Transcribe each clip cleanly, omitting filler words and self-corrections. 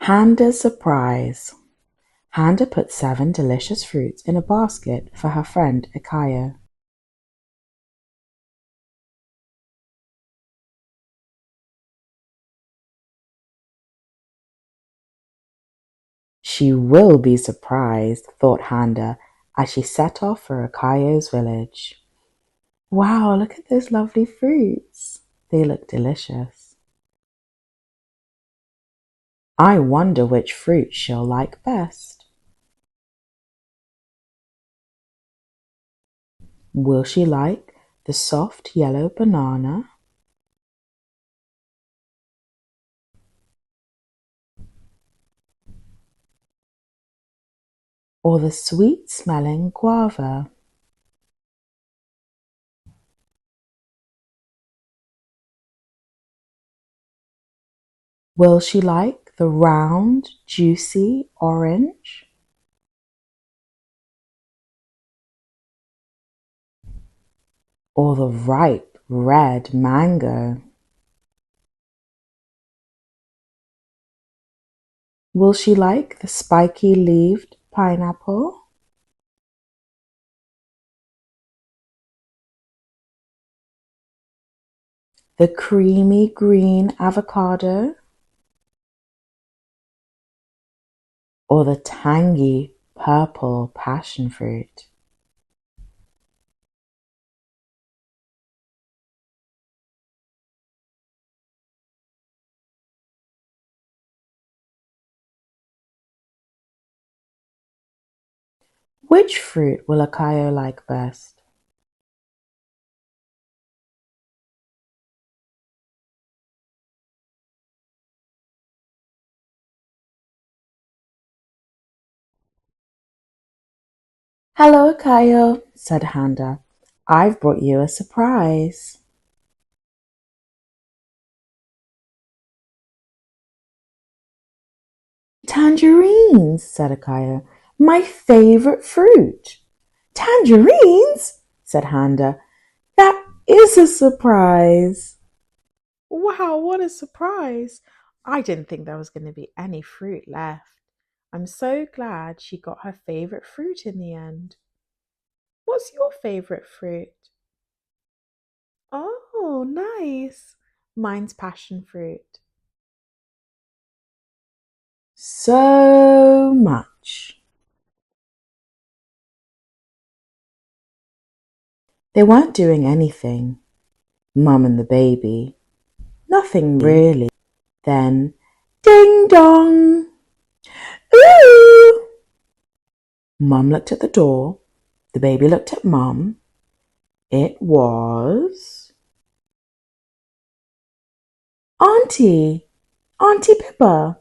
Handa's surprise. Handa put 7 delicious fruits in a basket for her friend Akayo. She will be surprised, thought Handa as she set off for Akayo's village. Wow, look at those lovely fruits. They look delicious. I wonder which fruit she'll like best. Will she like the soft yellow banana? Or the sweet-smelling guava? Will she like the round, juicy orange? Or the ripe red mango? Will she like the spiky-leaved pineapple? The creamy green avocado? Or the tangy purple passion fruit? Which fruit will Akayo like best? Hello, Akayo, said Handa. I've brought you a surprise. Tangerines, said Akayo. My favorite fruit. Tangerines, said Handa. That is a surprise. Wow, what a surprise. I didn't think there was going to be any fruit left. I'm so glad she got her favorite fruit in the end. What's your favorite fruit? Oh, nice. Mine's passion fruit. So much. They weren't doing anything, Mum and the baby. Nothing really. Then, ding dong! Ooh! Mum looked at the door. The baby looked at Mum. It was Auntie Pippa.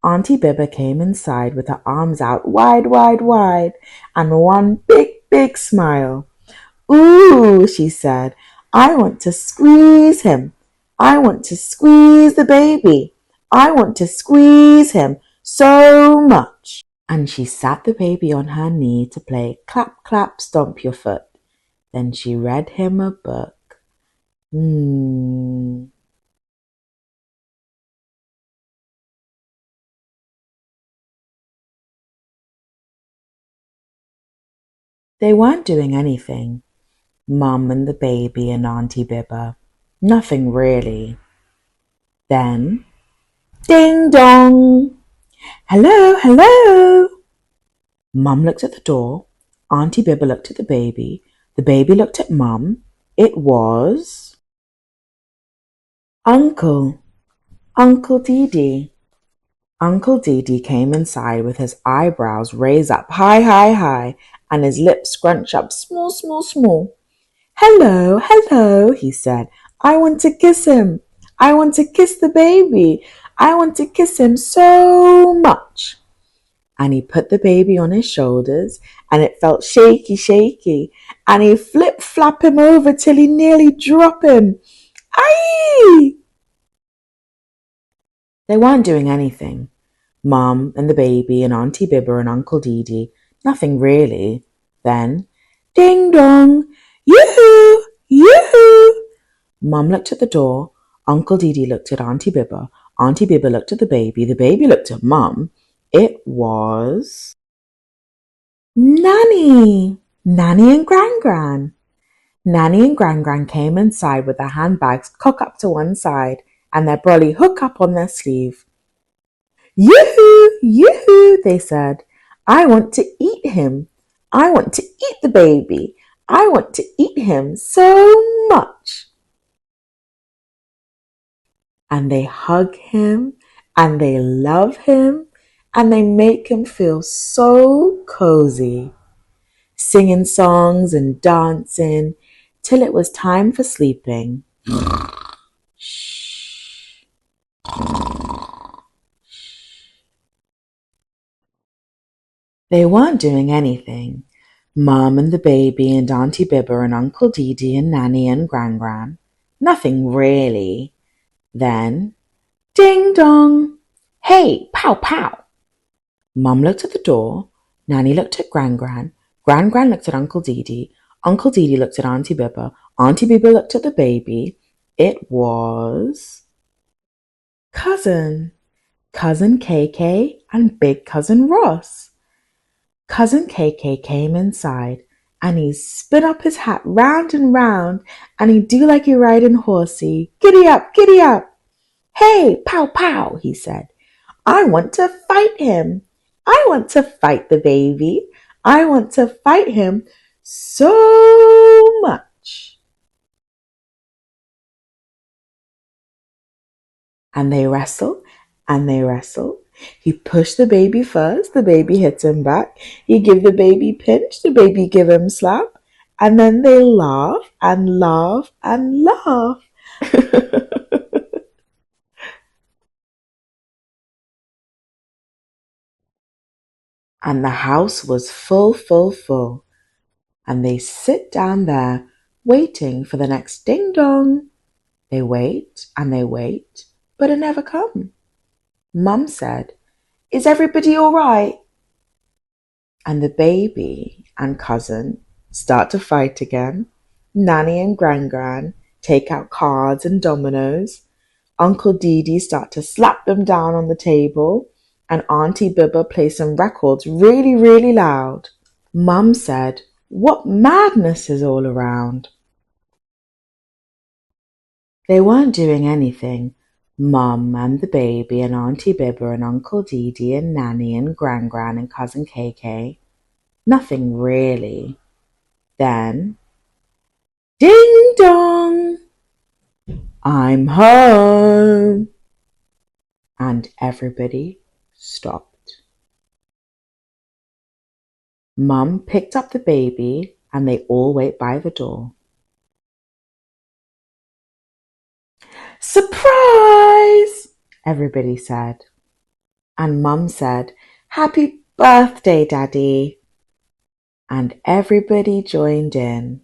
Auntie Bibba came inside with her arms out wide, wide, wide, and one big, big smile. Ooh, she said, I want to squeeze him. I want to squeeze the baby. I want to squeeze him so much. And she sat the baby on her knee to play clap, clap, stomp your foot. Then she read him a book. They weren't doing anything, Mum and the baby and Auntie Bibba. Nothing really. Then, ding dong! Hello, hello! Mum looked at the door. Auntie Bibba looked at the baby. The baby looked at Mum. It was Uncle Dee. Uncle Dee came inside with his eyebrows raised up high, high, high, and his lips scrunched up small, small, small. Hello, hello, he said. I want to kiss him. I want to kiss the baby. I want to kiss him so much. And he put the baby on his shoulders, and it felt shaky, shaky, and he flip-flap him over till he nearly dropped him. Aye! They weren't doing anything. Mum and the baby and Auntie Bibba and Uncle Dee. Nothing really. Then, ding dong! Yoo-hoo! Yoo-hoo! Mum looked at the door. Uncle Dee looked at Auntie Bibba. Auntie Bibba looked at the baby looked at Mum. It was Nanny! Nanny and Gran Gran! Nanny and Gran Gran came inside with their handbags cocked up to one side and their brolly hook up on their sleeve. Yoo-hoo! Yoo-hoo! They said. I want to eat him. I want to eat the baby. I want to eat him so much. And they hug him and they love him and they make him feel so cozy, singing songs and dancing till it was time for sleeping. Shh. They weren't doing anything. Mum and the baby and Auntie Bibba and Uncle Dee Dee and Nanny and Gran Gran. Nothing really. Then, ding dong! Hey, pow pow! Mum looked at the door. Nanny looked at Gran Gran. Gran Gran looked at Uncle Dee Dee. Uncle Dee Dee looked at Auntie Bibba. Auntie Bibba looked at the baby. It was Cousin KK and Big Cousin Ross. Cousin KK came inside and he spin up his hat round and round and he do like he riding horsey. Giddy up, giddy up. Hey, pow pow, he said. I want to fight him. I want to fight the baby. I want to fight him so much. And they wrestle and they wrestle. He pushed the baby first, the baby hits him back. He give the baby pinch, the baby give him slap. And then they laugh and laugh and laugh. And the house was full, full, full. And they sit down there waiting for the next ding dong. They wait and they wait, but it never come. Mum said, Is everybody all right? And the baby and cousin start to fight again. Nanny and Gran Gran take out cards and dominoes. Uncle Dee Dee start to slap them down on the table. And Auntie Bibba play some records really, really loud. Mum said, What madness is all around? They weren't doing anything. Mum and the baby and Auntie Bibba and Uncle Dee Dee and Nanny and Gran Gran and Cousin KK. Nothing really. Then, ding dong! I'm home! And everybody stopped. Mum picked up the baby and they all wait by the door. Surprise! Everybody said. And Mum said, Happy birthday, Daddy! And everybody joined in.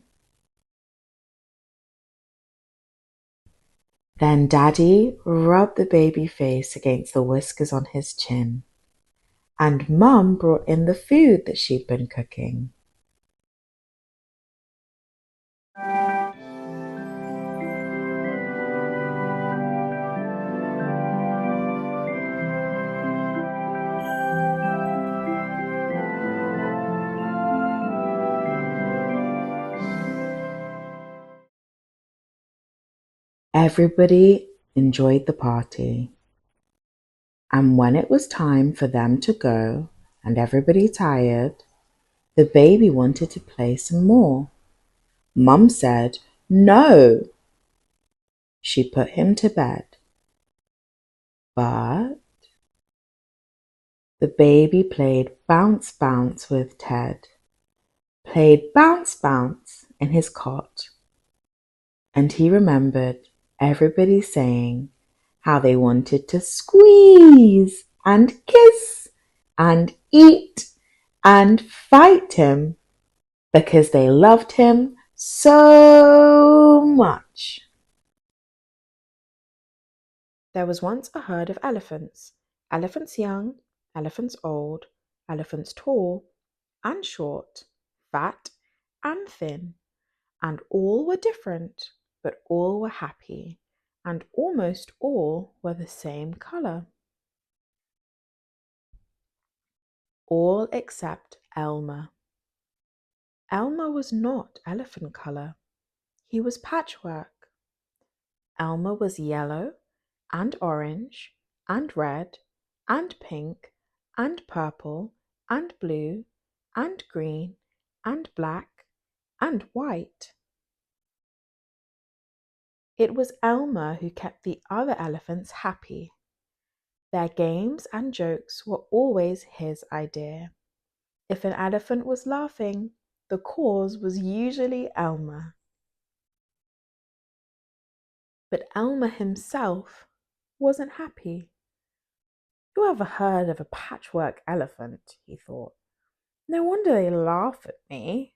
Then Daddy rubbed the baby face against the whiskers on his chin. And Mum brought in the food that she'd been cooking. Everybody enjoyed the party. And when it was time for them to go and everybody tired, the baby wanted to play some more. Mum said, No. She put him to bed. But the baby played bounce bounce with Ted, played bounce bounce in his cot. And he remembered everybody saying how they wanted to squeeze and kiss and eat and fight him because they loved him so much. There was once a herd of elephants. Elephants young, elephants old, elephants tall and short, fat and thin, and all were different, but all were happy, and almost all were the same colour. All except Elmer. Elmer was not elephant colour. He was patchwork. Elmer was yellow and orange and red and pink and purple and blue and green and black and white. It was Elmer who kept the other elephants happy. Their games and jokes were always his idea. If an elephant was laughing, the cause was usually Elmer. But Elmer himself wasn't happy. Who ever heard of a patchwork elephant? He thought. No wonder they laugh at me.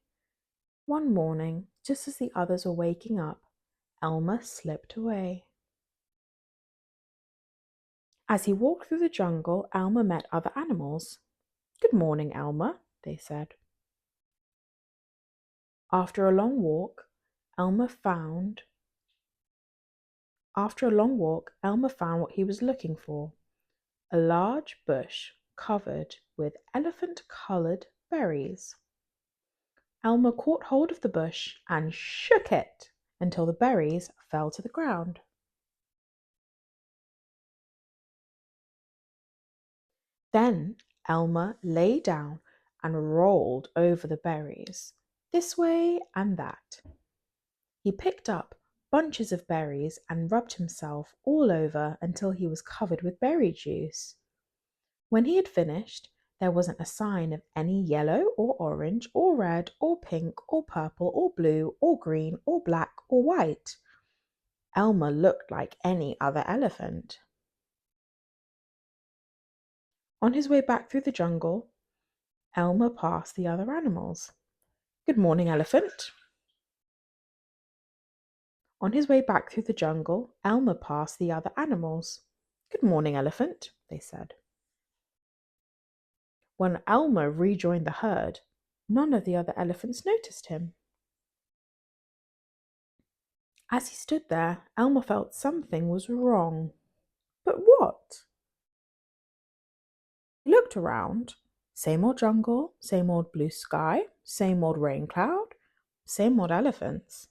One morning, just as the others were waking up, Elmer slipped away. As he walked through the jungle, Elmer met other animals. Good morning, Elmer, they said. After a long walk, Elmer found what he was looking for. A large bush covered with elephant-coloured berries. Elmer caught hold of the bush and shook it until the berries fell to the ground. Then Elmer lay down and rolled over the berries, this way and that. He picked up bunches of berries and rubbed himself all over until he was covered with berry juice. When he had finished, there wasn't a sign of any yellow or orange or red or pink or purple or blue or green or black or white. Elmer looked like any other elephant. On his way back through the jungle, Elmer passed the other animals. Good morning, elephant. On his way back through the jungle, Elmer passed the other animals. Good morning, elephant, they said. When Elmer rejoined the herd, none of the other elephants noticed him. As he stood there, Elmer felt something was wrong. But what? He looked around. Same old jungle, same old blue sky, same old rain cloud, same old elephants.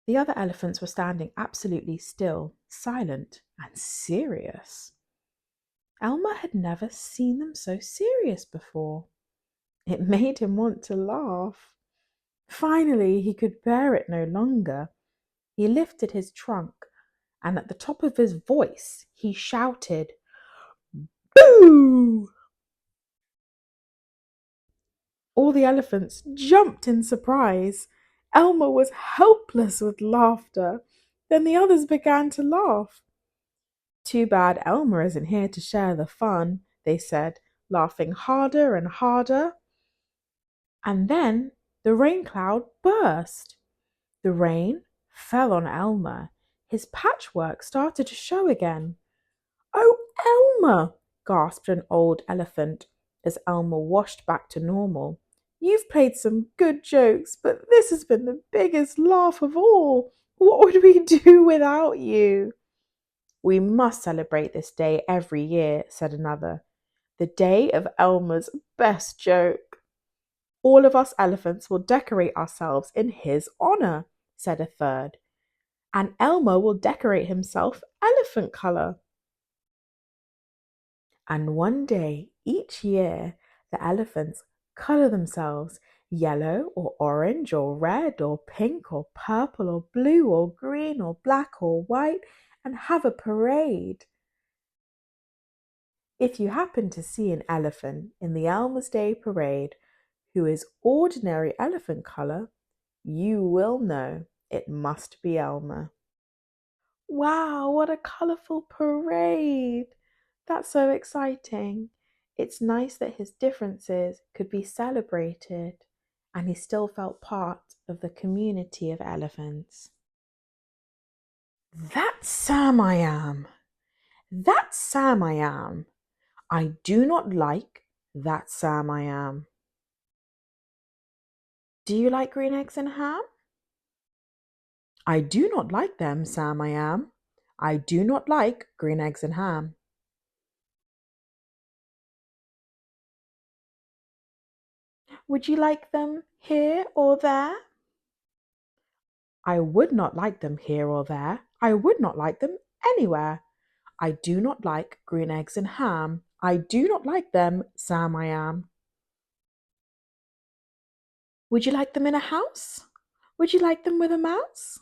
The other elephants were standing absolutely still, silent, and serious. Elmer had never seen them so serious before. It made him want to laugh. Finally, he could bear it no longer. He lifted his trunk, and at the top of his voice, he shouted, "Boo!" All the elephants jumped in surprise. Elmer was helpless with laughter. Then the others began to laugh. Too bad Elmer isn't here to share the fun, they said, laughing harder and harder. And then the rain cloud burst. The rain fell on Elmer. His patchwork started to show again. Oh, Elmer, gasped an old elephant as Elmer washed back to normal. You've played some good jokes, but this has been the biggest laugh of all. What would we do without you? We must celebrate this day every year, said another. The day of Elmer's best joke. All of us elephants will decorate ourselves in his honour, said a third. And Elmer will decorate himself elephant colour. And one day each year, the elephants colour themselves yellow or orange or red or pink or purple or blue or green or black or white and have a parade. If you happen to see an elephant in the Elmer's Day parade who is ordinary elephant colour, you will know it must be Elmer. Wow, what a colourful parade! That's so exciting. It's nice that his differences could be celebrated and he still felt part of the community of elephants. That's Sam I am. That's Sam I am. I do not like that Sam I am. Do you like green eggs and ham? I do not like them, Sam, I am. I do not like green eggs and ham. Would you like them here or there? I would not like them here or there. I would not like them anywhere. I do not like green eggs and ham. I do not like them, Sam, I am. Would you like them in a house? Would you like them with a mouse?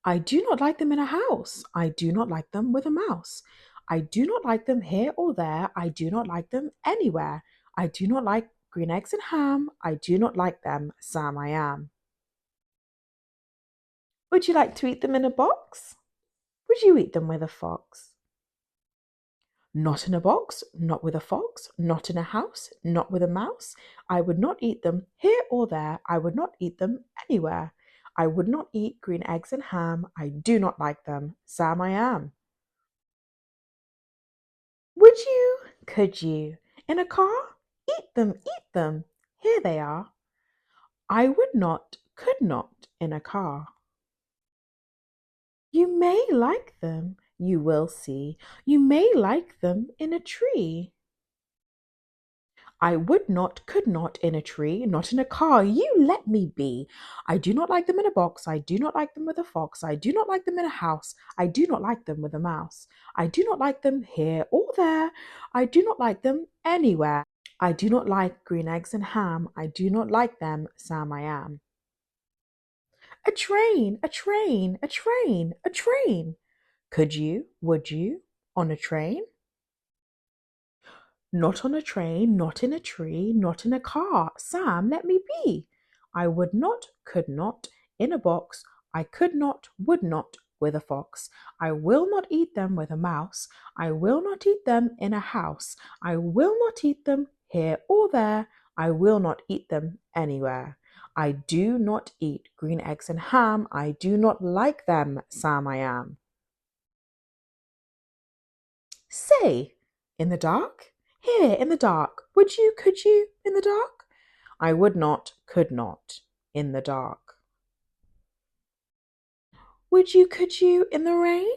I do not like them in a house. I do not like them with a mouse. I do not like them here or there. I do not like them anywhere. I do not like green eggs and ham. I do not like them, Sam, I am. Would you like to eat them in a box? Would you eat them with a fox? Not in a box, not with a fox, not in a house, not with a mouse. I would not eat them here or there. I would not eat them anywhere. I would not eat green eggs and ham. I do not like them. Sam, I am. Would you, could you, in a car? Eat them, eat them. Here they are. I would not, could not, in a car. You may like them, you will see. You may like them in a tree. I would not, could not in a tree, not in a car. You let me be. I do not like them in a box. I do not like them with a fox. I do not like them in a house. I do not like them with a mouse. I do not like them here or there. I do not like them anywhere. I do not like green eggs and ham. I do not like them, Sam, I am. A train, a train, a train, a train. Could you, would you, on a train? Not on a train, not in a tree, not in a car. Sam, let me be. I would not, could not, in a box. I could not, would not, with a fox. I will not eat them with a mouse. I will not eat them in a house. I will not eat them here or there. I will not eat them anywhere. I do not eat green eggs and ham. I do not like them, Sam, I am. Say, in the dark? Here, in the dark. Would you, could you, in the dark? I would not, could not, in the dark. Would you, could you, in the rain?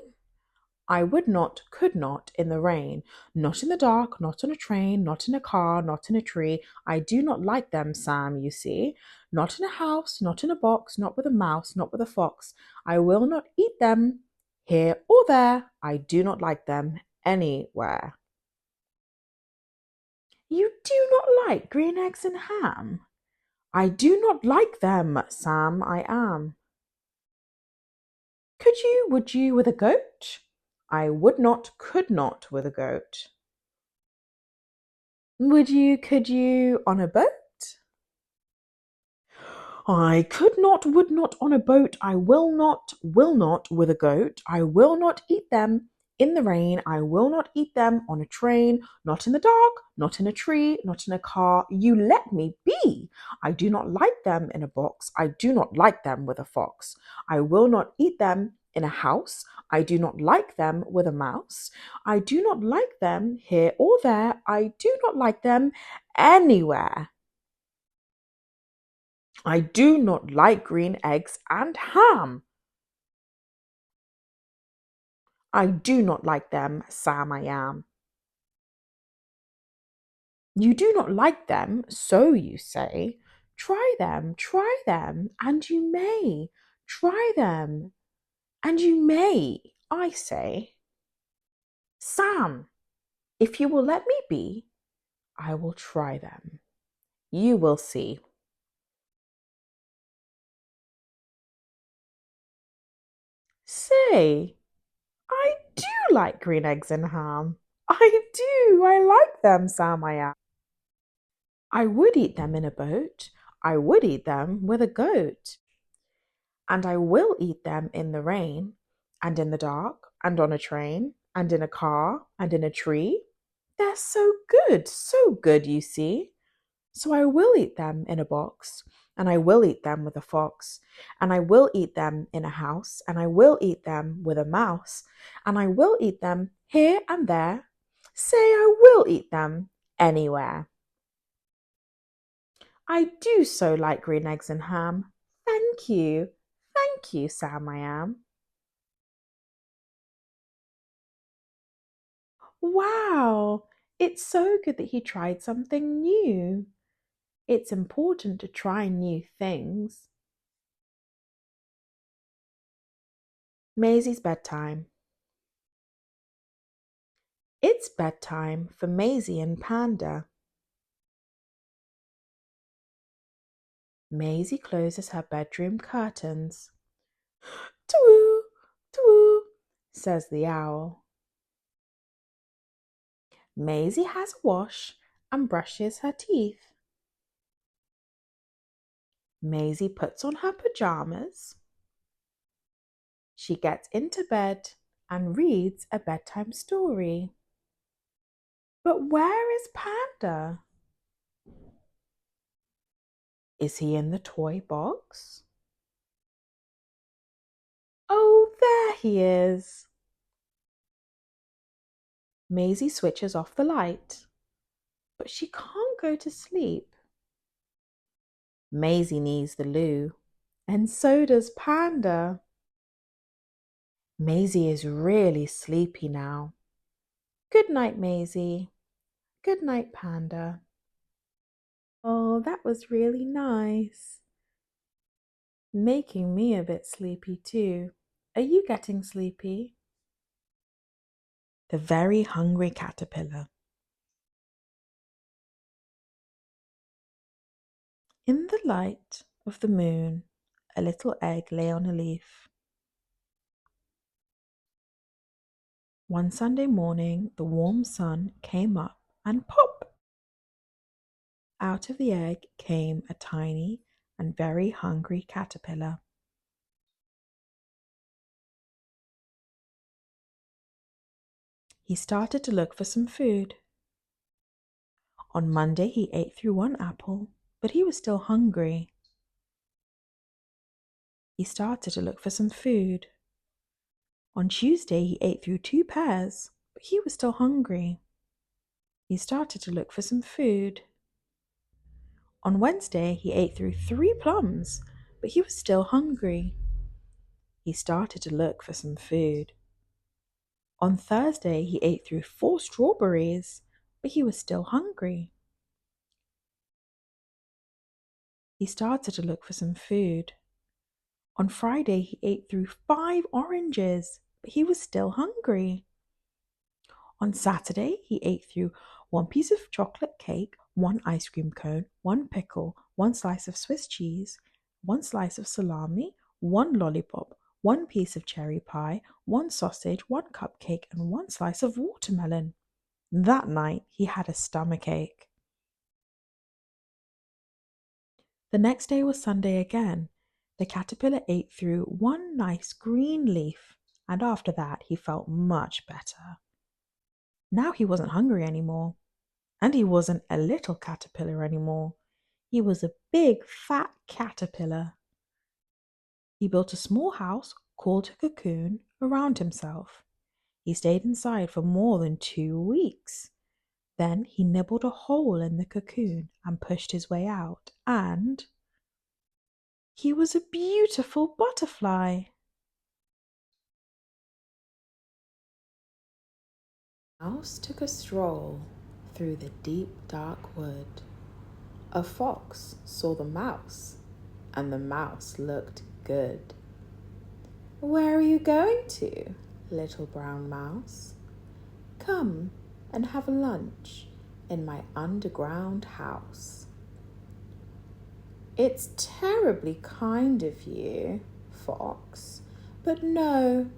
I would not, could not, in the rain. Not in the dark, not on a train, not in a car, not in a tree. I do not like them, Sam, you see. Not in a house, not in a box, not with a mouse, not with a fox. I will not eat them here or there. I do not like them anywhere. You do not like green eggs and ham? I do not like them, Sam, I am. Could you, would you, with a goat? I would not, could not, with a goat. Would you, could you, on a boat? I could not, would not on a boat. I will not with a goat. I will not eat them in the rain. I will not eat them on a train, not in the dark, not in a tree, not in a car. You let me be. I do not like them in a box. I do not like them with a fox. I will not eat them in a house. I do not like them with a mouse. I do not like them here or there. I do not like them anywhere. I do not like green eggs and ham. I do not like them, Sam, I am. You do not like them, so you say. Try them, and you may. Try them, and you may, I say. Sam, if you will let me be, I will try them. You will see. Say, I do like green eggs and ham. I do. I like them, Sam, I am. I would eat them in a boat. I would eat them with a goat. And I will eat them in the rain, and in the dark, and on a train, and in a car, and in a tree. They're so good, you see. So I will eat them in a box, and I will eat them with a fox, and I will eat them in a house, and I will eat them with a mouse, and I will eat them here and there. Say I will eat them anywhere. I do so like green eggs and ham. Thank you. Thank you, Sam I am. Wow, it's so good that he tried something new. It's important to try new things. Maisy's bedtime. It's bedtime for Maisy and Panda. Maisy closes her bedroom curtains. Twoo, twoo, says the owl. Maisy has a wash and brushes her teeth. Maisy puts on her pajamas. She gets into bed and reads a bedtime story. But where is Panda? Is he in the toy box? Oh, there he is. Maisy switches off the light, but she can't go to sleep. Maisy needs the loo, and so does Panda. Maisy is really sleepy now. Good night, Maisy. Good night, Panda. Oh, that was really nice. Making me a bit sleepy too. Are you getting sleepy? The very hungry caterpillar. In the light of the moon, a little egg lay on a leaf. One Sunday morning, the warm sun came up and pop! Out of the egg came a tiny and very hungry caterpillar. He started to look for some food. On Monday, he ate through one apple, but he was still hungry. He started to look for some food. On Tuesday, he ate through two pears, but he was still hungry. He started to look for some food. On Wednesday, he ate through three plums, but he was still hungry. He started to look for some food. On Thursday, he ate through four strawberries, but he was still hungry. He started to look for some food. On Friday, he ate through five oranges, but he was still hungry. On Saturday, he ate through one piece of chocolate cake, one ice cream cone, one pickle, one slice of Swiss cheese, one slice of salami, one lollipop, one piece of cherry pie, one sausage, one cupcake, and one slice of watermelon. That night, he had a stomachache. The next day was Sunday again. The caterpillar ate through one nice green leaf, and after that he felt much better. Now he wasn't hungry anymore, and he wasn't a little caterpillar anymore. He was a big, fat caterpillar. He built a small house called a cocoon around himself. He stayed inside for more than 2 weeks. Then he nibbled a hole in the cocoon and pushed his way out, and he was a beautiful butterfly. Mouse took a stroll through the deep, dark wood. A fox saw the mouse, and the mouse looked good. Where are you going to, little brown mouse? Come and have lunch in my underground house. It's terribly kind of you, fox, but no,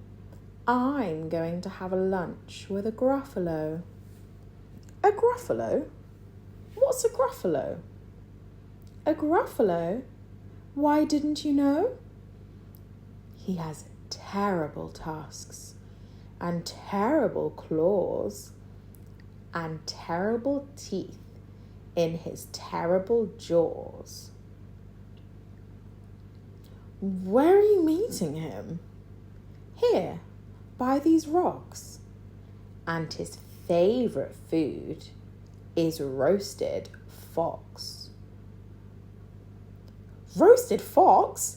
I'm going to have a lunch with a Gruffalo. A Gruffalo? What's a Gruffalo? A Gruffalo? Why didn't you know? He has terrible tusks and terrible claws and terrible teeth in his terrible jaws. Where are you meeting him? Here, by these rocks. And his favourite food is roasted fox. Roasted fox?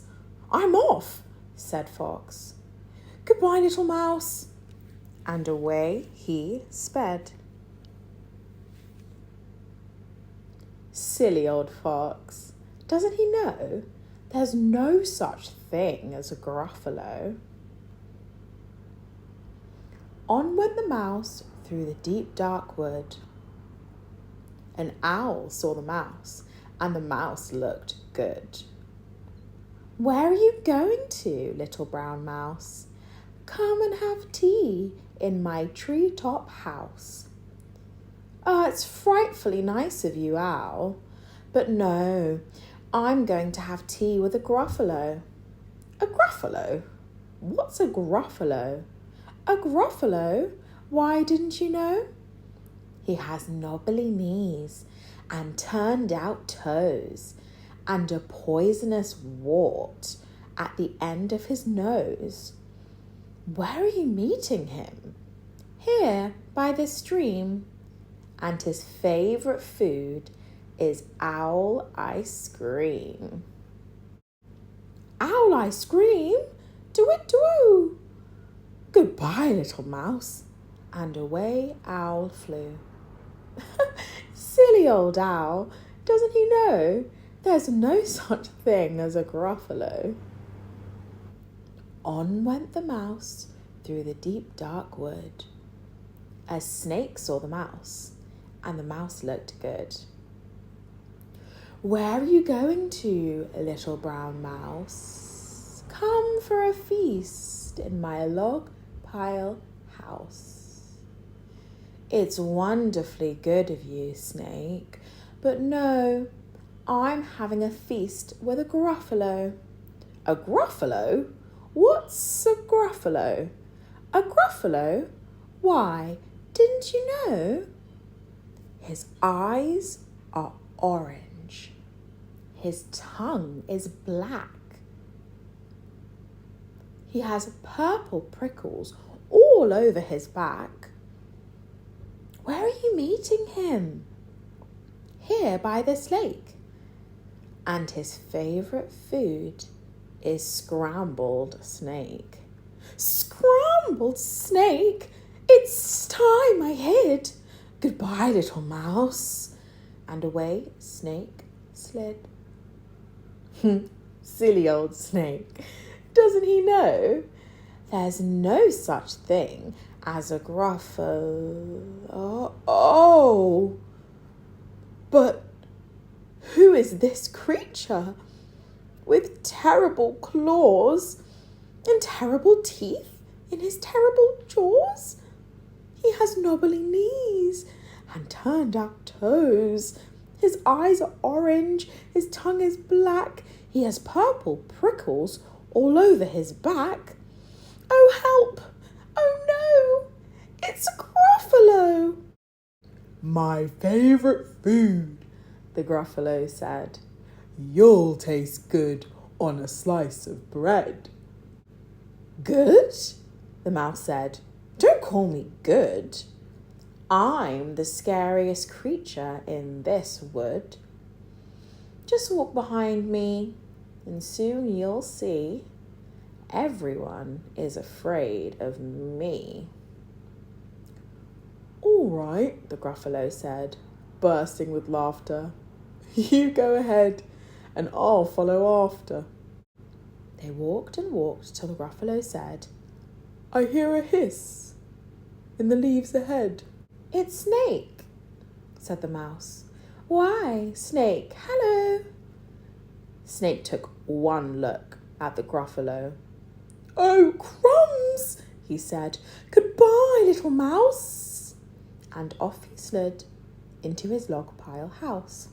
I'm off. said Fox. Goodbye, little mouse. And away he sped. Silly old fox. Doesn't he know there's no such thing as a Gruffalo? On went the mouse through the deep dark wood. An owl saw the mouse, and the mouse looked good. Where are you going to, little brown mouse? Come and have tea in my treetop house. Oh, it's frightfully nice of you, owl. But no, I'm going to have tea with a Gruffalo. A Gruffalo? What's a Gruffalo? A Gruffalo? Why, didn't you know? He has knobbly knees and turned out toes and a poisonous wart at the end of his nose. Where are you meeting him? Here, by the stream. And his favourite food is owl ice cream. Owl ice cream? Do-it-do! Goodbye, little mouse. And away owl flew. Silly old owl, doesn't he know there's no such thing as a Gruffalo? On went the mouse through the deep dark wood. A snake saw the mouse, and the mouse looked good. Where are you going to, little brown mouse? Come for a feast in my log pile house. It's wonderfully good of you, snake, but no, I'm having a feast with a Gruffalo. A Gruffalo? What's a Gruffalo? A Gruffalo? Why, didn't you know? His eyes are orange. His tongue is black. He has purple prickles all over his back. Where are you meeting him? Here by this lake. And his favourite food is scrambled snake. Scrambled snake? It's time I hid. Goodbye, little mouse. And away snake slid. Silly old snake. Doesn't he know there's no such thing as a Gruffalo? Oh, but who is this creature with terrible claws and terrible teeth in his terrible jaws? He has knobbly knees and turned out toes. His eyes are orange, his tongue is black, he has purple prickles all over his back. Oh, help! Oh, no! It's a Gruffalo! My favourite food, the Gruffalo said. You'll taste good on a slice of bread. Good? The mouse said. Don't call me good. I'm the scariest creature in this wood. Just walk behind me, and soon you'll see everyone is afraid of me. All right, the Gruffalo said, bursting with laughter. You go ahead, and I'll follow after. They walked and walked till the Gruffalo said, I hear a hiss in the leaves ahead. It's Snake, said the mouse. Why, Snake, hello. Snake took one look at the Gruffalo. Oh, crumbs, he said. Goodbye, little mouse. And off he slid into his log pile house.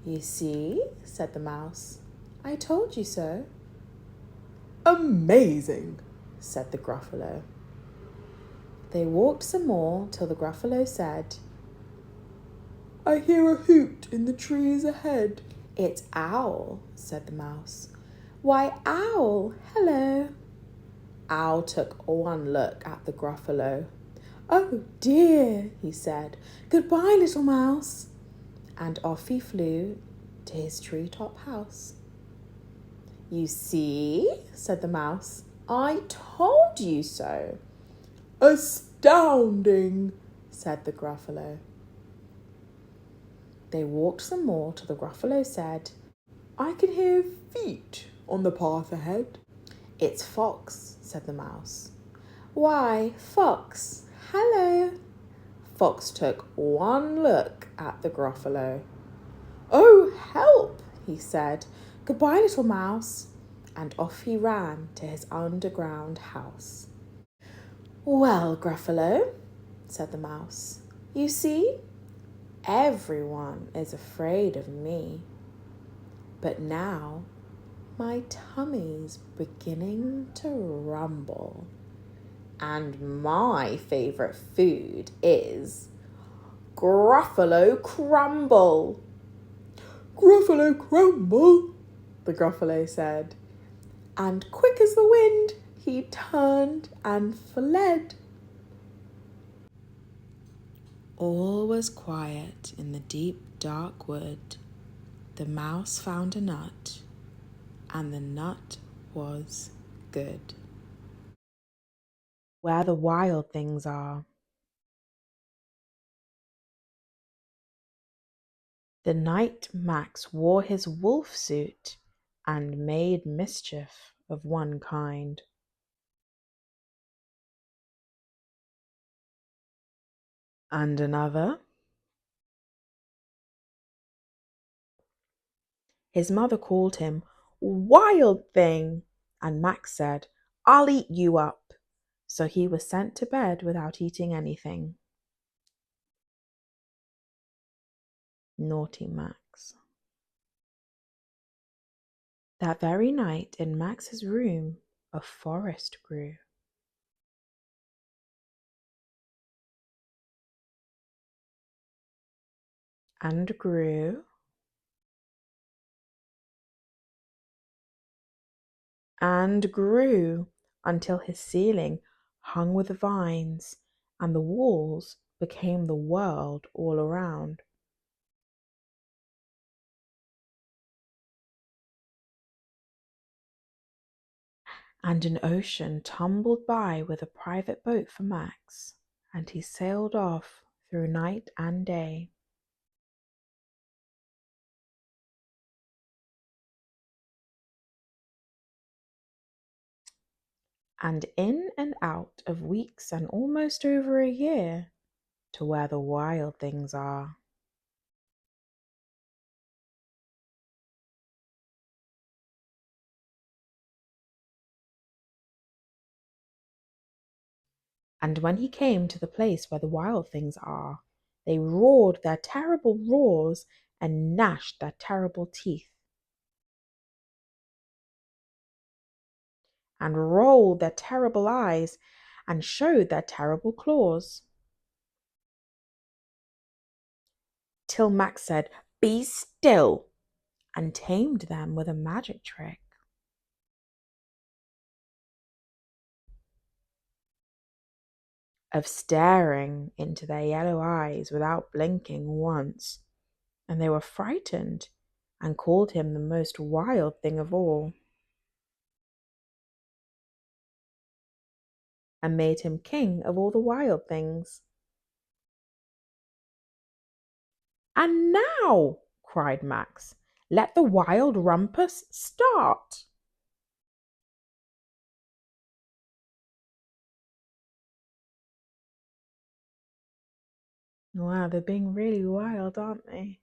You see, said the mouse, I told you so. Amazing, said the Gruffalo. They walked some more till the Gruffalo said, I hear a hoot in the trees ahead. It's Owl, said the mouse. Why, Owl, hello. Owl took one look at the Gruffalo. Oh dear, he said. Goodbye, little mouse. And off he flew to his treetop house. "You see," said the mouse. "I told you so." "Astounding," said the Gruffalo. They walked some more till the Gruffalo said, "I can hear feet on the path ahead." "It's Fox," said the mouse. "Why, Fox, hello." Fox took one look at the Gruffalo. "Oh, help," he said. "Goodbye, little mouse." And off he ran to his underground house. "Well, Gruffalo," said the mouse, "you see, everyone is afraid of me. But now my tummy's beginning to rumble. And my favourite food is Gruffalo crumble." "Gruffalo crumble," the Gruffalo said. And quick as the wind, he turned and fled. All was quiet in the deep, dark wood. The mouse found a nut, and the nut was good. Where the wild things are. The night Max wore his wolf suit and made mischief of one kind. And another. His mother called him "Wild Thing," and Max said, "I'll eat you up." So he was sent to bed without eating anything. Naughty Max. That very night in Max's room, a forest grew. And grew. And grew until his ceiling hung with vines and the walls became the world all around. And an ocean tumbled by with a private boat for Max, and he sailed off through night and day. And in and out of weeks and almost over a year to where the wild things are. And when he came to the place where the wild things are, they roared their terrible roars and gnashed their terrible teeth, and rolled their terrible eyes and showed their terrible claws. Till Max said, "Be still," and tamed them with a magic trick. Of staring into their yellow eyes without blinking once, and they were frightened and called him the most wild thing of all, and made him king of all the wild things. "And now," cried Max, "let the wild rumpus start." Wow, they're being really wild, aren't they?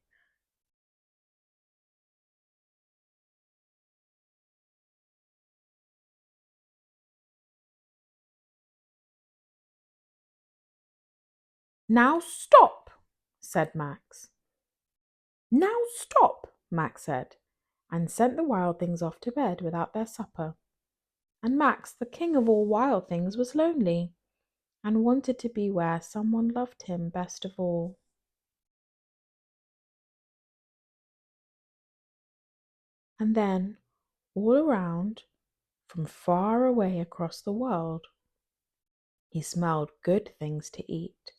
"Now stop," said Max. "Now stop," Max said, and sent the wild things off to bed without their supper. And Max, the king of all wild things, was lonely and wanted to be where someone loved him best of all. And then, all around, from far away across the world, he smelled good things to eat.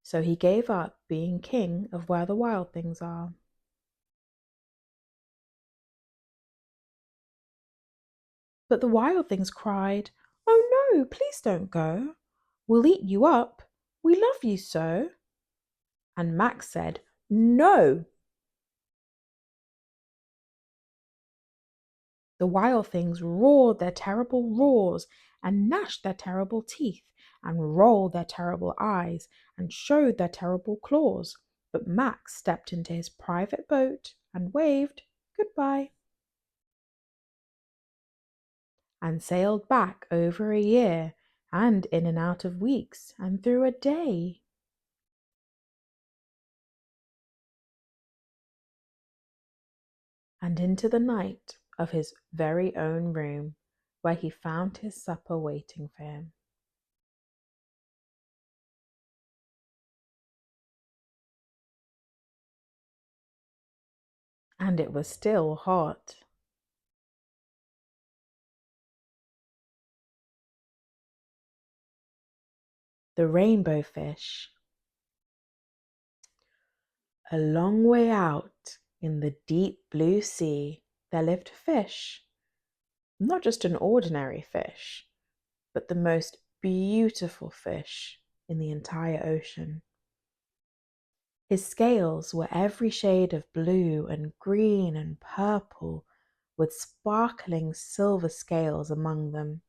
So he gave up being king of where the wild things are. But the wild things cried, "Oh no, please don't go. We'll eat you up. We love you so." And Max said, "No." The wild things roared their terrible roars and gnashed their terrible teeth and rolled their terrible eyes and showed their terrible claws. But Max stepped into his private boat and waved goodbye and sailed back over a year and in and out of weeks and through a day. And into the night of his very own room, where he found his supper waiting for him. And it was still hot. The rainbow fish. A long way out in the deep blue sea, there lived a fish. Not just an ordinary fish, but the most beautiful fish in the entire ocean. His scales were every shade of blue and green and purple, with sparkling silver scales among them.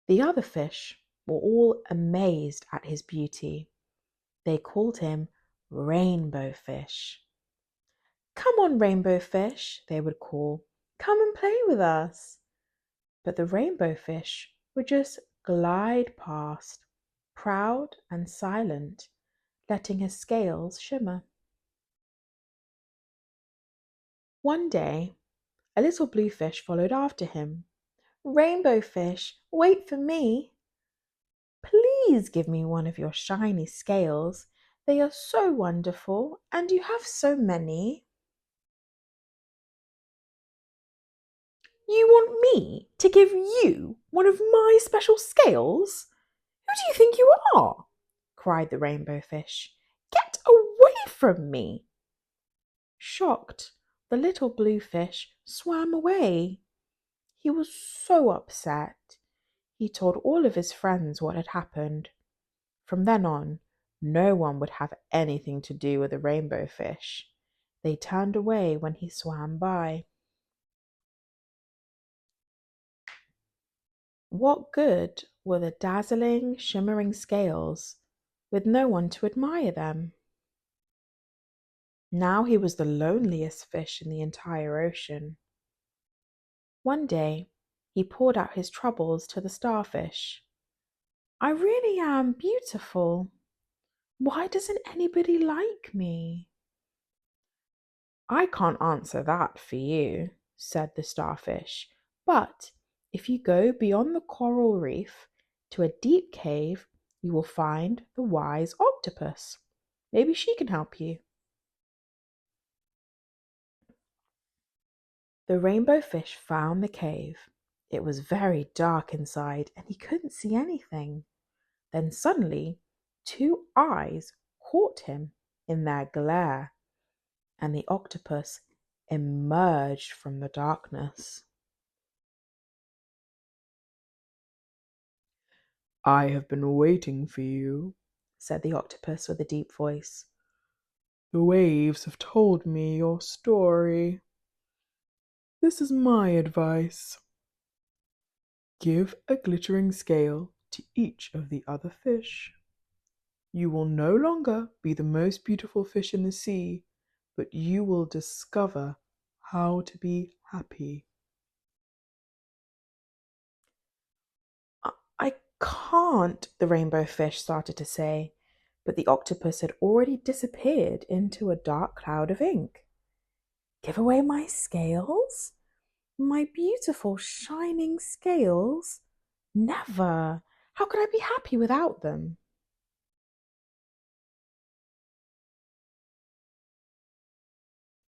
The other fish were all amazed at his beauty. They called him Rainbow Fish. "Come on, Rainbow Fish," they would call. "Come and play with us." But the Rainbow Fish would just glide past, proud and silent, letting his scales shimmer. One day, a little blue fish followed after him. "Rainbow Fish, wait for me. Please give me one of your shiny scales. They are so wonderful, and you have so many." "You want me to give you one of my special scales? Who do you think you are?" cried the rainbow fish. "Get away from me!" Shocked, the little blue fish swam away. He was so upset. He told all of his friends what had happened. From then on, no one would have anything to do with the rainbow fish. They turned away when he swam by. What good were the dazzling, shimmering scales with no one to admire them? Now he was the loneliest fish in the entire ocean. One day, he poured out his troubles to the starfish. "I really am beautiful. Why doesn't anybody like me?" "I can't answer that for you," said the starfish. "But if you go beyond the coral reef to a deep cave, you will find the wise octopus. Maybe she can help you." The rainbow fish found the cave. It was very dark inside and he couldn't see anything. Then suddenly, two eyes caught him in their glare, and the octopus emerged from the darkness. "I have been waiting for you," said the octopus with a deep voice. "The waves have told me your story. This is my advice. Give a glittering scale to each of the other fish. You will no longer be the most beautiful fish in the sea, but you will discover how to be happy." "I can't," the rainbow fish started to say, but the octopus had already disappeared into a dark cloud of ink. "Give away my scales? My beautiful shining scales? Never! How could I be happy without them?"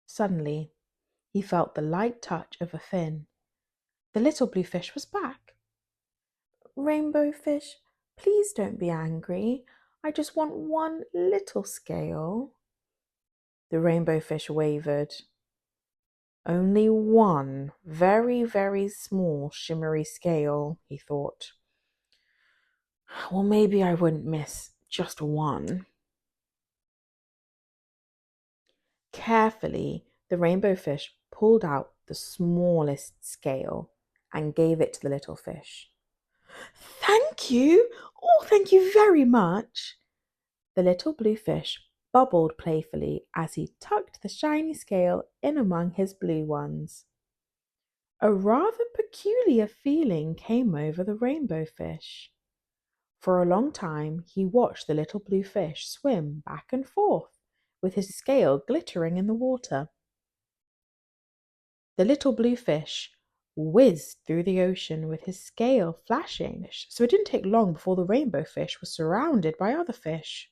Suddenly, he felt the light touch of a fin. The little blue fish was back. "Rainbow fish, please don't be angry. I just want one little scale." The rainbow fish wavered. Only one very, very small shimmery scale, he thought. Well, maybe I wouldn't miss just one. Carefully, the rainbow fish pulled out the smallest scale and gave it to the little fish. Thank you! Oh, thank you very much! The little blue fish bubbled playfully as he tucked the shiny scale in among his blue ones. A rather peculiar feeling came over the rainbow fish. For a long time he watched the little blue fish swim back and forth, with his scale glittering in the water. The little blue fish whizzed through the ocean with his scale flashing, so it didn't take long before the rainbow fish was surrounded by other fish.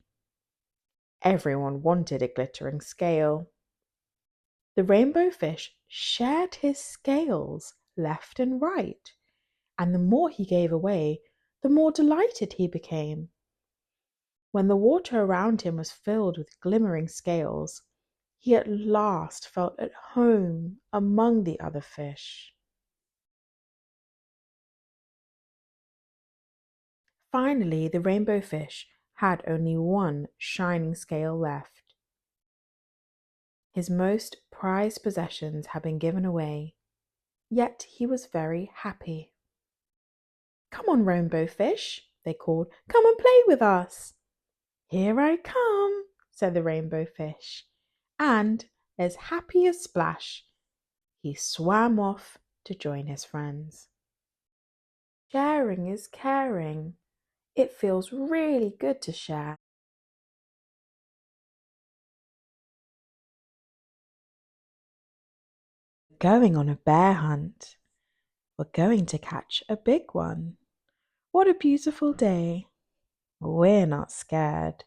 Everyone wanted a glittering scale. The rainbow fish shared his scales left and right, and the more he gave away, the more delighted he became. When the water around him was filled with glimmering scales, he at last felt at home among the other fish. Finally, the rainbow fish had only one shining scale left. His most prized possessions had been given away, yet he was very happy. "Come on, rainbow fish," they called. "Come and play with us." "Here I come," said the rainbow fish, and, as happy as Splash, he swam off to join his friends. Sharing is caring. It feels really good to share. Going on a bear hunt. We're going to catch a big one. What a beautiful day. We're not scared.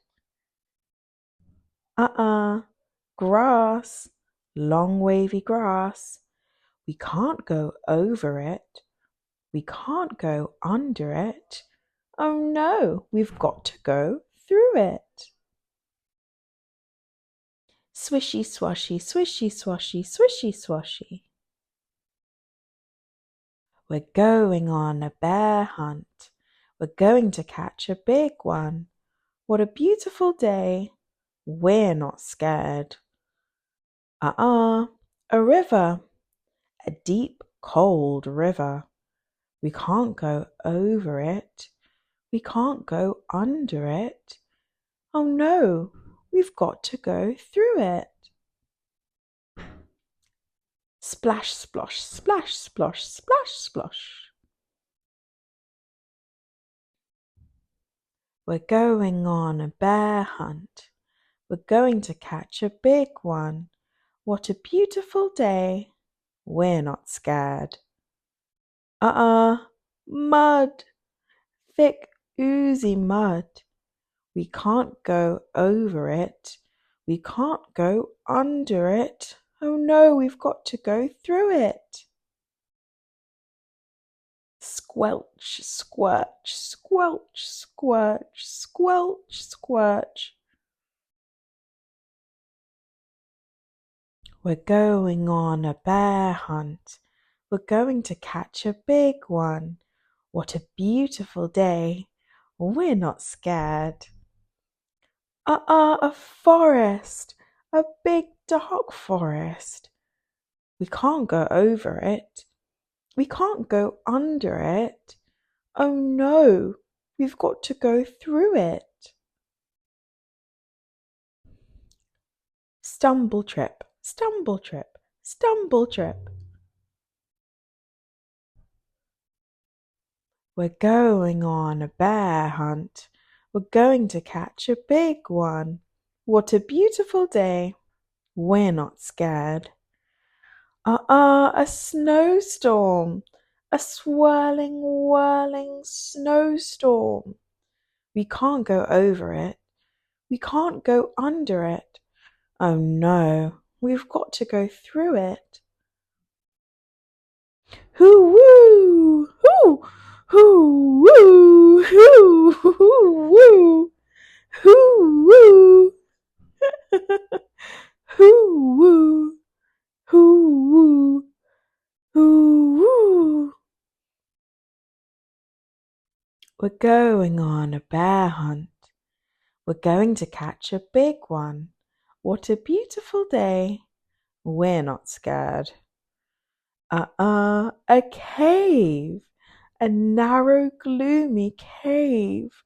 Grass. Long wavy grass. We can't go over it. We can't go under it. Oh no, we've got to go through it. Swishy swashy, swishy swashy, swishy swashy. We're going on a bear hunt. We're going to catch a big one. What a beautiful day. We're not scared. A river. A deep, cold river. We can't go over it. We can't go under it. Oh no, we've got to go through it. Splash, splosh, splash, splosh, splash, splosh. We're going on a bear hunt. We're going to catch a big one. What a beautiful day. We're not scared. Mud. Thick, oozy mud. We can't go over it. We can't go under it. Oh no, we've got to go through it. Squelch, squirch, squelch, squirch, squelch, squirch. We're going on a bear hunt. We're going to catch a big one. What a beautiful day. We're not scared. A forest. A big dark forest. We can't go over it. We can't go under it. Oh no, we've got to go through it. Stumble trip, stumble trip, stumble trip. We're going on a bear hunt. We're going to catch a big one. What a beautiful day. We're not scared. A snowstorm. A swirling, whirling snowstorm. We can't go over it. We can't go under it. Oh no, we've got to go through it. Hoo woo! Hoo! Hoo woo! Hoo! Hoo woo! Hoo woo! Hoo woo! Hoo woo, hoo woo. We're going on a bear hunt. We're going to catch a big one. What a beautiful day. We're not scared. A cave. A narrow, gloomy cave.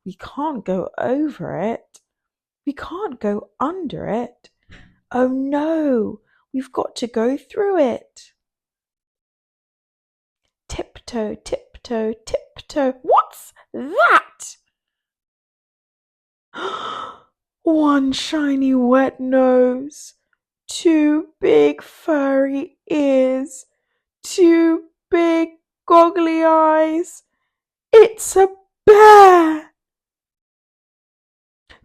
We can't go over it. We can't go under it. Oh no, we've got to go through it. Tiptoe, tiptoe, tiptoe. What's that? One shiny wet nose, two big furry ears, two big goggly eyes. It's a bear!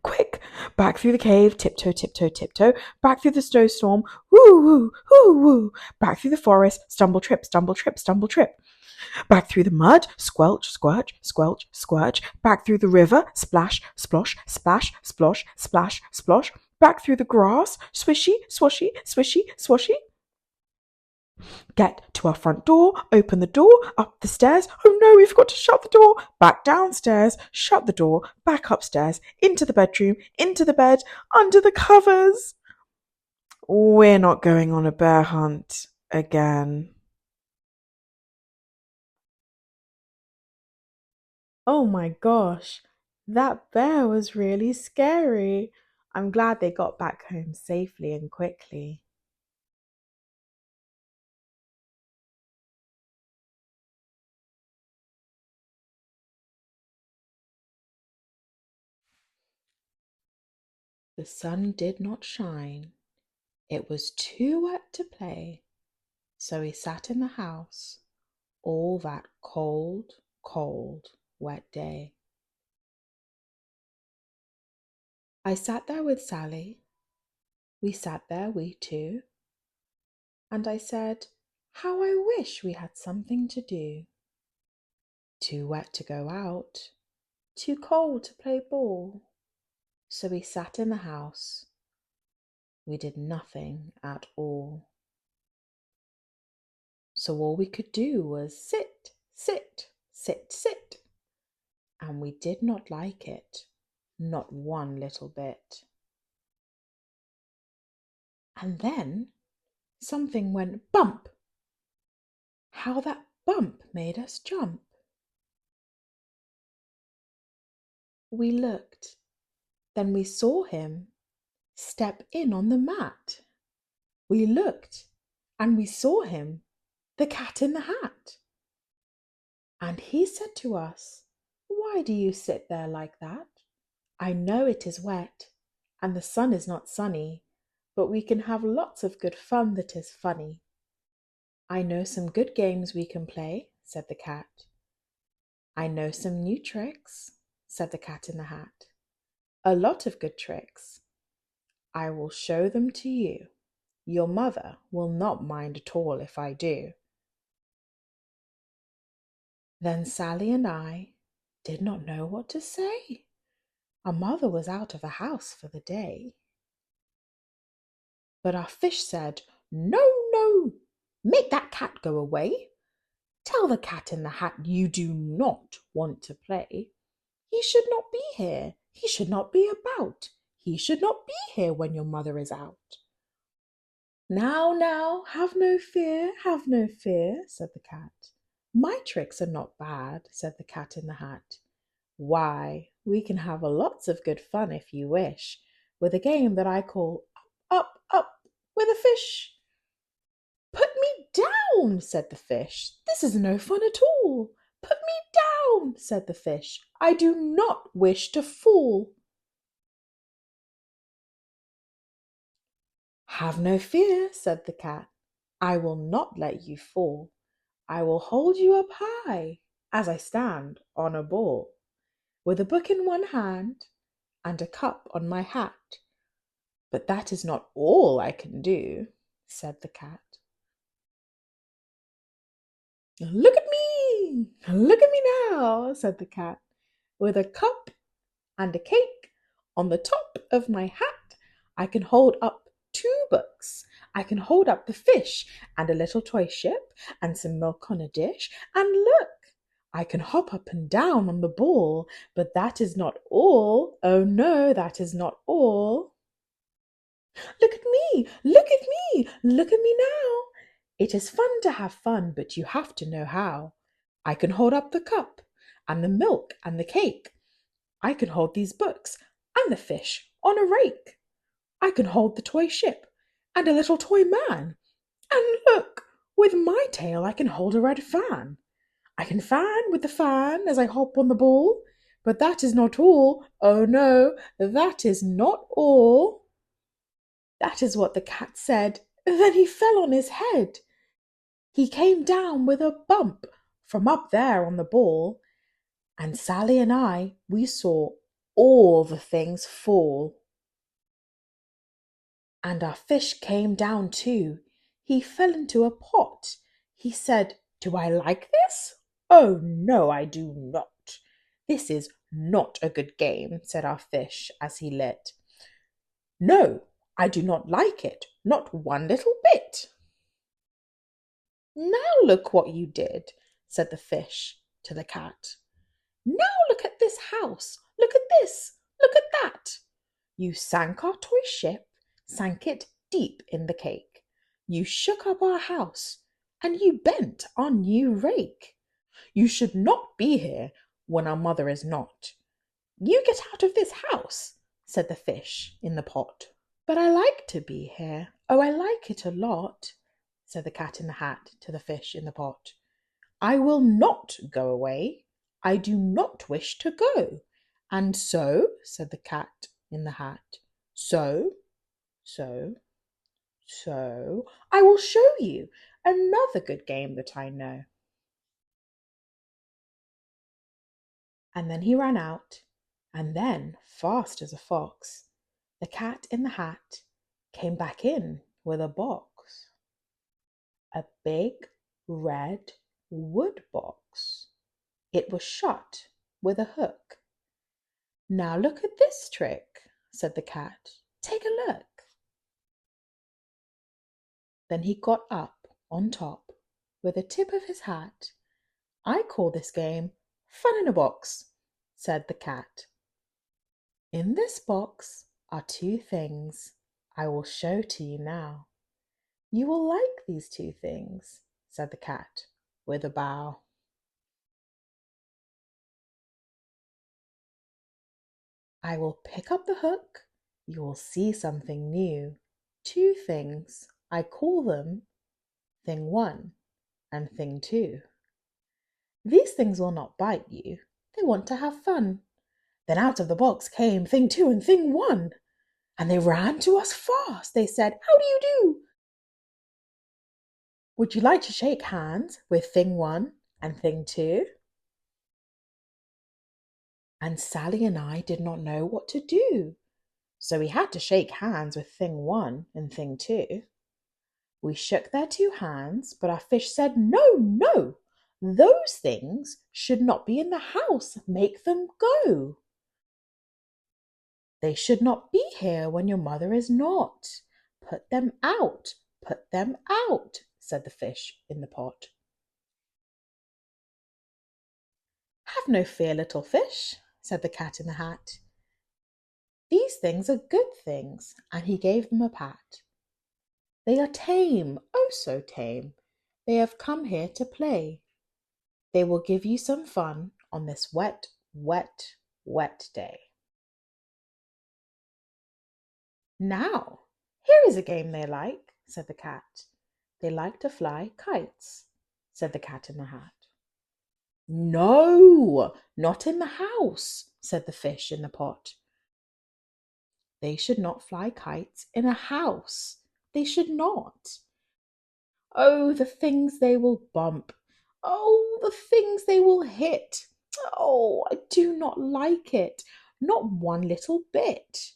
Quick! Back through the cave, tiptoe, tiptoe, tiptoe. Back through the snowstorm, woo, woo, woo, woo. Back through the forest, stumble, trip, stumble, trip, stumble, trip. Back through the mud, squelch, squelch, squelch, squelch. Back through the river, splash, splosh, splash, splosh, splash, splosh. Back through the grass, swishy, swashy, swishy, swashy. Get to our front door, open the door, up the stairs. Oh no, we've got to shut the door. Back downstairs, shut the door, back upstairs, into the bedroom, into the bed, under the covers. We're not going on a bear hunt again. Oh my gosh, that bear was really scary. I'm glad they got back home safely and quickly. The sun did not shine. It was too wet to play, so he sat in the house all that cold, cold, wet day. I sat there with Sally. We sat there, we two, and I said, how I wish we had something to do. Too wet to go out, too cold to play ball. So we sat in the house. We did nothing at all. So all we could do was sit, sit, sit, sit. And we did not like it, not one little bit. And then something went bump. How that bump made us jump. We looked, then we saw him step in on the mat. We looked, and we saw him, the cat in the hat. And he said to us, why do you sit there like that? I know it is wet, and the sun is not sunny, but we can have lots of good fun that is funny. I know some good games we can play, said the cat. I know some new tricks, said the cat in the hat. A lot of good tricks. I will show them to you. Your mother will not mind at all if I do. Then Sally and I did not know what to say. Our mother was out of the house for the day. But our fish said, no, no, make that cat go away. Tell the cat in the hat you do not want to play. He should not be here. He should not be about. He should not be here when your mother is out. Now, now, have no fear, said the cat. My tricks are not bad, said the cat in the hat. Why, we can have lots of good fun if you wish, with a game that I call Up, Up, Up with a Fish. Put me down, said the fish. This is no fun at all. Put me down, said the fish. I do not wish to fall. Have no fear, said the cat. I will not let you fall. I will hold you up high as I stand on a ball, with a book in one hand and a cup on my hat. But that is not all I can do, said the cat. Look at me now, said the cat, with a cup and a cake on the top of my hat. I can hold up two books I can hold up the fish and a little toy ship and some milk on a dish. And look, I can hop up and down on the ball, but that is not all. Oh no, that is not all. Look at me, look at me, look at me now. It is fun to have fun, but you have to know how. I can hold up the cup and the milk and the cake. I can hold these books and the fish on a rake. I can hold the toy ship and a little toy man. And look, with my tail I can hold a red fan. I can fan with the fan as I hop on the ball. But that is not all. Oh no, that is not all. That is what the cat said. Then he fell on his head. He came down with a bump from up there on the ball. And Sally and we saw all the things fall. And our fish came down too. He fell into a pot. He said, "Do I like this? Oh no, I do not. This is not a good game," said our fish as he lit. "No, I do not like it, not one little bit." "Now look what you did," said the fish to the cat. "Now look at this house, look at this, look at that. You sank our toy ship, sank it deep in the cake. You shook up our house, and you bent our new rake. You should not be here when our mother is not. You get out of this house," said the fish in the pot. "But I like to be here. Oh, I like it a lot," said the cat in the hat to the fish in the pot. "I will not go away. I do not wish to go." "And so," said the cat in the hat, so, I will show you another good game that I know." And then he ran out, and then, fast as a fox, the cat in the hat came back in with a box. A big red wood box. It was shut with a hook. "Now look at this trick," said the cat. "Take a look." Then he got up on top with the tip of his hat. "I call this game Fun in a Box," said the cat. "In this box are two things I will show to you now. You will like these two things," said the cat with a bow. "I will pick up the hook. You will see something new. Two things. I call them Thing 1 and Thing 2. These things will not bite you. They want to have fun." Then out of the box came Thing 2 and Thing 1. And they ran to us fast. They said, "How do you do? Would you like to shake hands with Thing 1 and Thing 2? And Sally and I did not know what to do. So we had to shake hands with Thing 1 and Thing 2. We shook their two hands, but our fish said, "No, no, those things should not be in the house. Make them go. They should not be here when your mother is not. Put them out, said the fish in the pot. "Have no fear, little fish," said the cat in the hat. "These things are good things," and he gave them a pat. "They are tame, oh so tame. They have come here to play. They will give you some fun on this wet, wet, wet day. Now, here is a game they like," said the cat. "They like to fly kites," said the cat in the hat. "No, not in the house," said the fish in the pot. "They should not fly kites in a house. They should not. Oh, the things they will bump. Oh, the things they will hit. Oh, I do not like it, not one little bit."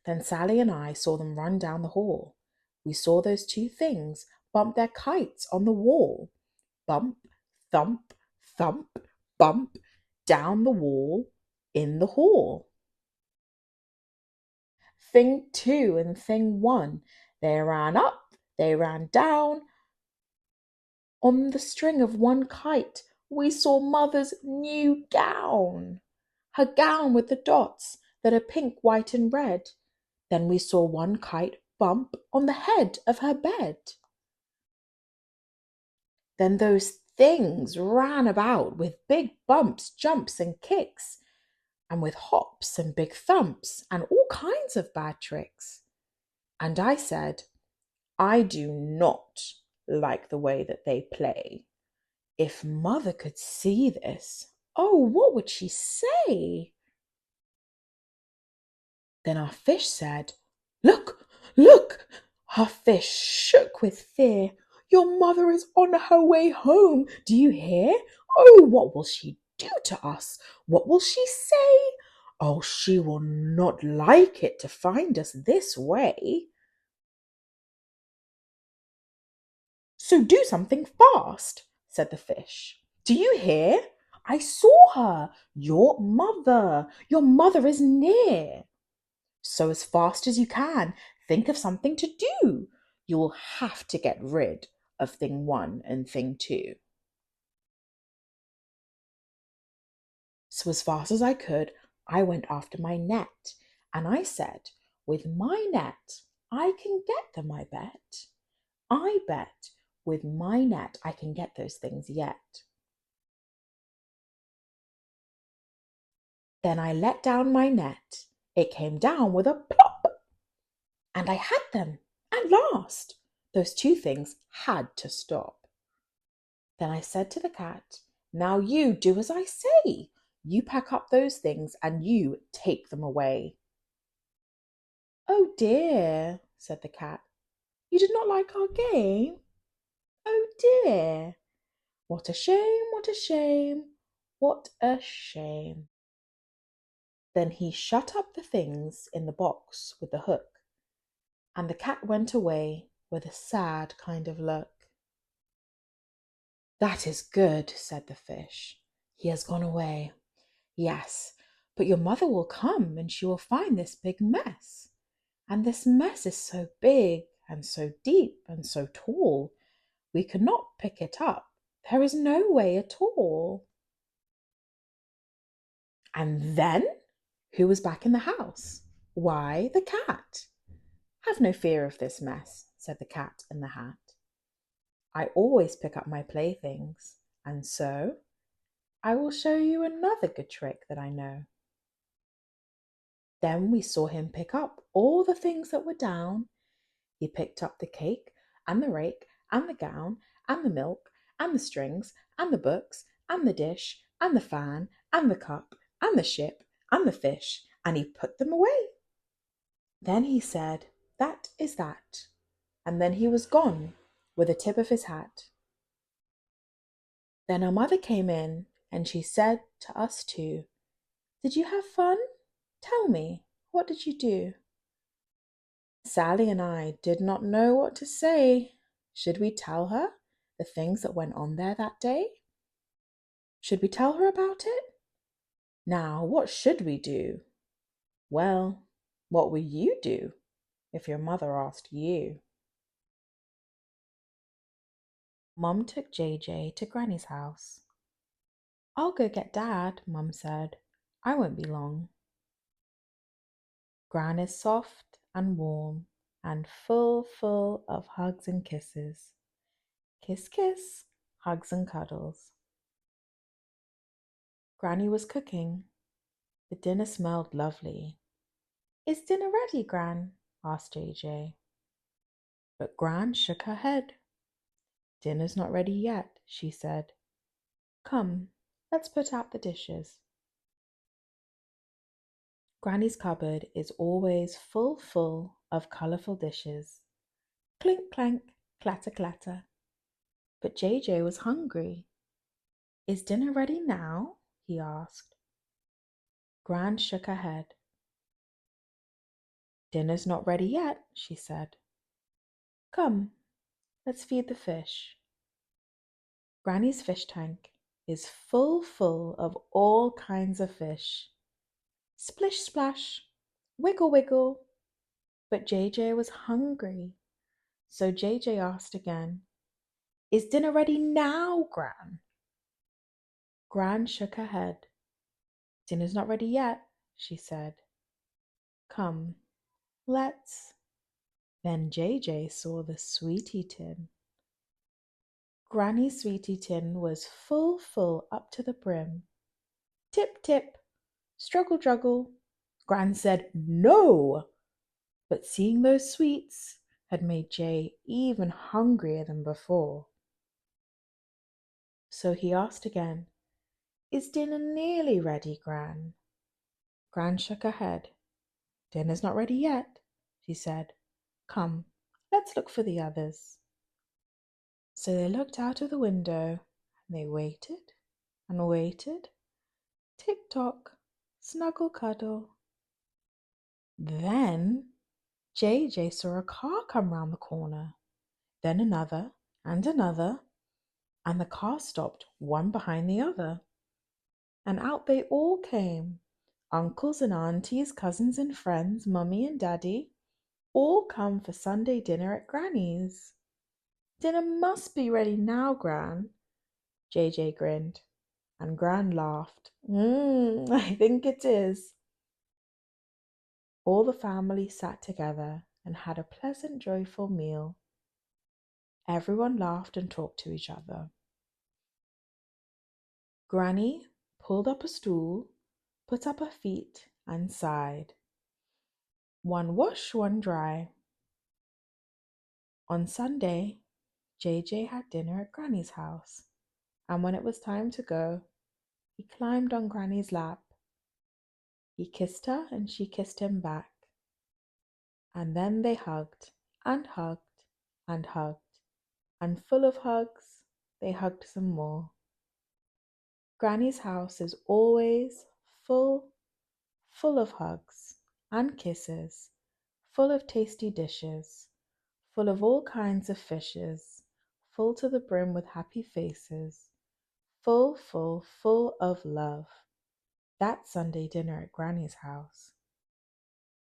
Then Sally and I saw them run down the hall. We saw those two things bump their kites on the wall. Bump, thump, thump, bump, down the wall, in the hall. Thing 2 and Thing 1, they ran up They ran down on the string of one kite. We saw Mother's new gown, her gown with the dots that are pink, white, and red. Then we saw one kite bump on the head of her bed. Then those things ran about with big bumps, jumps, and kicks, and with hops and big thumps, and all kinds of bad tricks. And I said, I do not like the way that they play. If Mother could see this, oh, what would she say? Then our fish said, Look, look! Our fish shook with fear. Your mother is on her way home. Do you hear? Oh, what will she do to us? What will she say? Oh, she will not like it to find us this way. So do something fast, said the fish. Do you hear? I saw her. Your mother. Your mother is near. So as fast as you can, think of something to do. You will have to get rid of thing one and thing two. So as fast as I could, I went after my net, and I said, with my net, I can get them, I bet. I bet with my net I can get those things yet. Then I let down my net. It came down with a plop, and I had them at last. Those two things had to stop. Then I said to the cat, Now you do as I say. You pack up those things and you take them away. Oh dear, said the cat. You did not like our game? Oh dear. What a shame, what a shame, what a shame. Then he shut up the things in the box with the hook, and the cat went away with a sad kind of look. That is good, said the fish. He has gone away. Yes, but your mother will come and she will find this big mess. And this mess is so big and so deep and so tall, we cannot pick it up. There is no way at all. And then, who was back in the house? Why, the cat. Have no fear of this mess, said the cat in the hat. I always pick up my playthings, and so I will show you another good trick that I know. Then we saw him pick up all the things that were down. He picked up the cake and the rake and the gown and the milk and the strings and the books and the dish and the fan and the cup and the ship and the fish, and he put them away. Then he said, That is that. And then he was gone with a tip of his hat. Then our mother came in and she said to us two, Did you have fun? Tell me, what did you do? Sally and I did not know what to say. Should we tell her the things that went on there that day? Should we tell her about it? Now, what should we do? Well, what would you do if your mother asked you? Mum took JJ to Granny's house. I'll go get Dad, Mum said. I won't be long. Gran is soft and warm and full of hugs and kisses. Kiss, kiss, hugs and cuddles. Granny was cooking. The dinner smelled lovely. Is dinner ready, Gran? Asked JJ. But Gran shook her head. Dinner's not ready yet, she said. Come, let's put out the dishes. Granny's cupboard is always full of colourful dishes. Clink, clank, clatter, clatter. But JJ was hungry. Is dinner ready now? He asked. Gran shook her head. Dinner's not ready yet, she said. Come, let's feed the fish. Granny's fish tank is full of all kinds of fish. Splish, splash, wiggle, wiggle. But JJ was hungry, So JJ asked again, "Is dinner ready now, Gran?" Gran shook her head. "Dinner's not ready yet," she said. "Come, let's." Then JJ saw the sweetie tin. Granny's sweetie tin was full up to the brim. Tip, tip, struggle, juggle. Gran said no, but seeing those sweets had made Jay even hungrier than before. So he asked again, "Is dinner nearly ready, Gran?" Gran shook her head. "Dinner's not ready yet," she said. "Come, let's look for the others." So they looked out of the window and they waited and waited. Tick tock, snuggle cuddle. Then JJ saw a car come round the corner, then another and another, and the car stopped one behind the other. And out they all came, uncles and aunties, cousins and friends, mummy and daddy, all come for Sunday dinner at Granny's. "Dinner must be ready now, Gran." JJ grinned, and Gran laughed. I think it is." All the family sat together and had a pleasant, joyful meal. Everyone laughed and talked to each other. Granny pulled up a stool, put up her feet, and sighed. One wash, one dry. On Sunday, JJ had dinner at Granny's house, and when it was time to go, he climbed on Granny's lap. He kissed her and she kissed him back. And then they hugged and hugged and hugged, and full of hugs, they hugged some more. Granny's house is always full of hugs and kisses, full of tasty dishes, full of all kinds of fishes, full to the brim with happy faces, full of love. That's Sunday dinner at Granny's house.